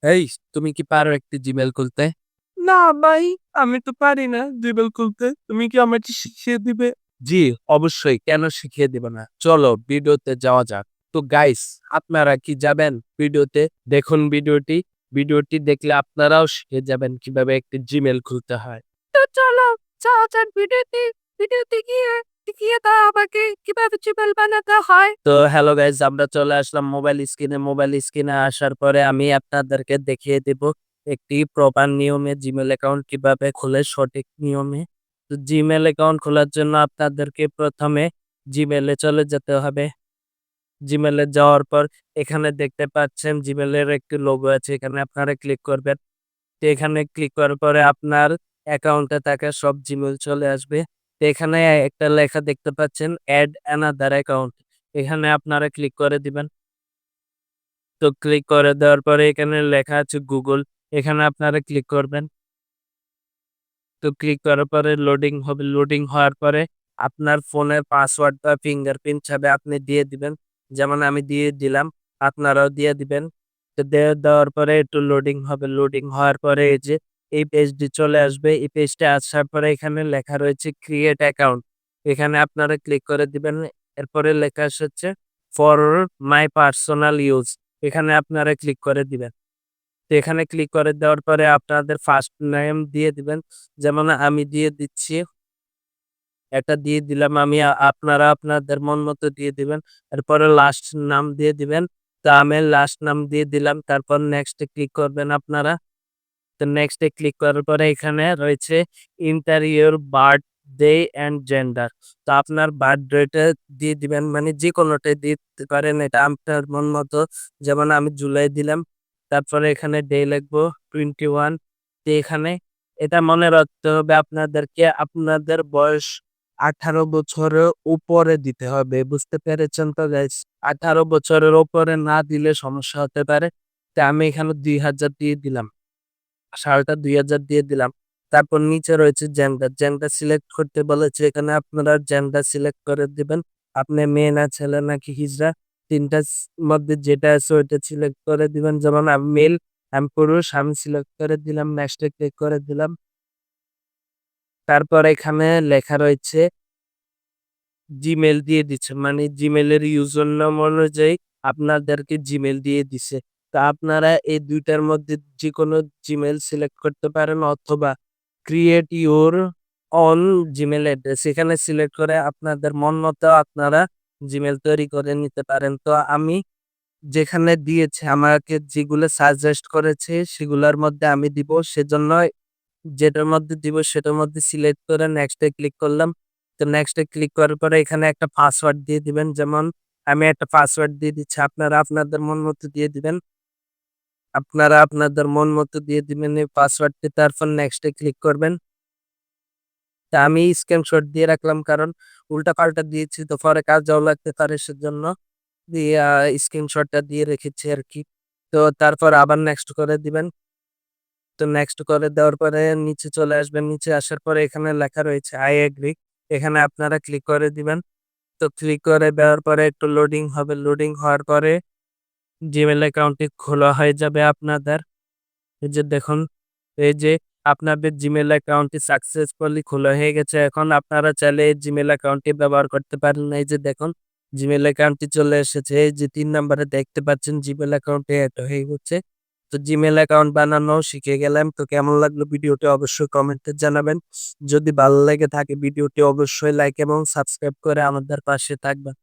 এই, তুমি কি পারো একটি জিমেইল খুলতে? না ভাই, আমি তো পারি না জিমেইল খুলতে। তুমি কি আমাকে শিখিয়ে দিবে? জি, অবশ্যই। কেন শিখিয়ে দিব না? চলো ভিডিওতে যাওয়া যাক। তো গাইস, আপনারা কি যাবেন ভিডিওতে? দেখুন ভিডিওটি। ভিডিওটি দেখলে আপনারাও শিখে যাবেন কিভাবে একটি জিমেইল খুলতে হয়। তো চলো যাওয়া যাক ভিডিওতে। ভিডিওতে গিয়ে শিখিয়ে দাও আমাকে কিভাবে জিমেইল বানাতে হয়। তো হ্যালো গাইস, আমরা চলে আসলাম মোবাইল স্ক্রিনে। মোবাইল স্ক্রিনে আসার পরে আমি আপনাদেরকে দেখিয়ে দেব একটি প্রপার নিয়মে জিমেইল অ্যাকাউন্ট কিভাবে খুলে সঠিক নিয়মে। তো জিমেইল অ্যাকাউন্ট খোলার জন্য আপনাদেরকে প্রথমে জিমেইলে চলে যেতে হবে। জিমেইলে যাওয়ার পর এখানে দেখতে পাচ্ছেন জিমেইলের একটি লোগো আছে। এখানে আপনারা ক্লিক করবেন। তো এখানে ক্লিক করার পরে আপনার অ্যাকাউন্টে থাকা সব জিমেইল চলে আসবে। তো এখানে একটা লেখা দেখতে পাচ্ছেন এড অ্যানাদার অ্যাকাউন্ট। এখানে আপনারা ক্লিক করে দিবেন। তো ক্লিক করে দেওয়ার পরে এখানে লেখা আছে গুগল। এখানে আপনারা ক্লিক করবেন। তো ক্লিক করার পরে লোডিং হবে। লোডিং হওয়ার পরে আপনার ফোনের পাসওয়ার্ড বা ফিঙ্গারপ্রিন্ট চাবে আপনি দিয়ে দিবেন। যেমন আমি দিয়ে দিলাম, আপনারাও দিয়ে দিবেন। তো দেওয়ার পরে একটু লোডিং হবে। লোডিং হওয়ার পরে এই যে এই পেজটি চলে আসবে। এই পেজটা আসার পরে এখানে লেখা রয়েছে ক্রিয়েট অ্যাকাউন্ট। এখানে আপনারা ক্লিক করে দিবেন। এরপরে লেখা হচ্ছে ফর মাই পার্সোনাল ইউজ। এখানে আপনারা ক্লিক করে দিবেন। তো এখানে ক্লিক করে দেওয়ার পরে আপনাদের ফার্স্ট নেম দিয়ে দিবেন। যেমন আমি দিয়ে দিচ্ছি, এটা দিয়ে দিলাম আমি। আপনারা আপনাদের মন মতো দিয়ে দিবেন। এরপরে লাস্ট নাম দিয়ে দিবেন। তো আমি লাস্ট নাম দিয়ে দিলাম। তারপর নেক্সট এ ক্লিক করবেন আপনারা। তো নেক্সট এ ক্লিক করার পরে এখানে রয়েছে enter your birthday and gender. তো আপনার বার্থডেটা দিয়ে দিবেন, মানে যেকোনোটাই দিতে পারেন, এটা আপনার মন মতো। যেমন আমি জুলাই দিলাম। তারপরে এখানে ডে লিখবো 21। তো এখানে এটা মনে রাখতে হবে আপনাদেরকে আপনাদের বয়স 18 বছরের উপরে দিতে হবে। বুঝতে পেরেছেন তো গাইস? 18 বছরের উপরে না দিলে সমস্যা হতে পারে। তো আমি এখানে 2000 দিয়ে দিলাম। সালটা ২০০০ দিয়ে দিলাম। তারপর নিচে রয়েছে জেন্ডার। জেন্ডার সিলেক্ট করতে বলেছে। এখানে আপনারা জেন্ডার সিলেক্ট করে দিবেন। আপনি মেয়ে না ছেলে নাকি হিজড়া, ৩ টার মধ্যে যেটা আছে ওইটা সিলেক্ট করে দিবেন। যেমন আমি মেল, আমি পুরুষ, আমি সিলেক্ট করে দিলাম। নেক্সট এ ক্লিক করে দিলাম। তারপর এখানে লেখা রয়েছে জিমেইল দিয়ে দিচ্ছে। মানে জিমেইলের ইউজার নাম অনুযায়ী আপনাদেরকে জিমেইল দিয়ে দিছে। তো আপনারা এই ২ টার মধ্যে যেকোনো জিমেইল সিলেক্ট করতে পারেন অথবা create your on Gmail address এখানে সিলেক্ট করে আপনাদের মন মতো আপনারা জিমেইল তৈরি করে নিতে পারেন। তো আমি যেখানে দিয়েছে আমাকে যেগুলো সাজেস্ট করেছে সেগুলার মধ্যে আমি দিব। সেজন্য যেটার মধ্যে দিব সেটার মধ্যে সিলেক্ট করে নেক্সট এ ক্লিক করলাম। তো নেক্সট এ ক্লিক করার পরে এখানে একটা পাসওয়ার্ড দিয়ে দিবেন। যেমন আমি একটা পাসওয়ার্ড দিয়ে দিচ্ছি। আপনারা আপনাদের মন মতো দিয়ে দিবেন। আপনারা আপনাদের মন মতো দিয়ে দিবেন এই পাসওয়ার্ডটি। তারপর নেক্সট এ ক্লিক করবেন। তা আমি স্ক্রিনশট দিয়ে রাখলাম কারণ উল্টাপাল্টা দিয়েছি তো পরে কাজেও লাগতে পারে সেজন্য দিয়ে স্ক্রিনশটটা দিয়ে রেখেছি আরকি। তো তারপর আবার নেক্সট করে দিবেন। তো নেক্সট করে দেওয়ার পরে নিচে চলে আসবেন। নিচে আসার পরে এখানে লেখা রয়েছে আই এগ্রি। এখানে আপনারা ক্লিক করে দিবেন। তো ক্লিক করে দেওয়ার পরে একটু লোডিং হবে। লোডিং হওয়ার পরে জিমেইল অ্যাকাউন্টটি খোলা হয়ে যাবে আপনাদের। এই যে দেখুন, এই যে আপনাদের জিমেইল অ্যাকাউন্টটি সাকসেসফুলি খোলা হয়ে গেছে। এখন আপনারা চাইলে এই জিমেইল অ্যাকাউন্টটি ব্যবহার করতে পারেন। এই যে দেখুন, জিমেইল অ্যাকাউন্টটি চলে এসেছে। এই যে ৩ নাম্বারে দেখতে পাচ্ছেন জিমেইল অ্যাকাউন্টটি এড হয়ে গেছে। তো জিমেইল অ্যাকাউন্ট বানানো শিখে গেলাম। তো কেমন লাগলো ভিডিওটি অবশ্যই কমেন্টে জানাবেন। যদি ভালো লেগে থাকে ভিডিওটি অবশ্যই লাইক এবং সাবস্ক্রাইব করে আমাদের পাশে থাকবেন।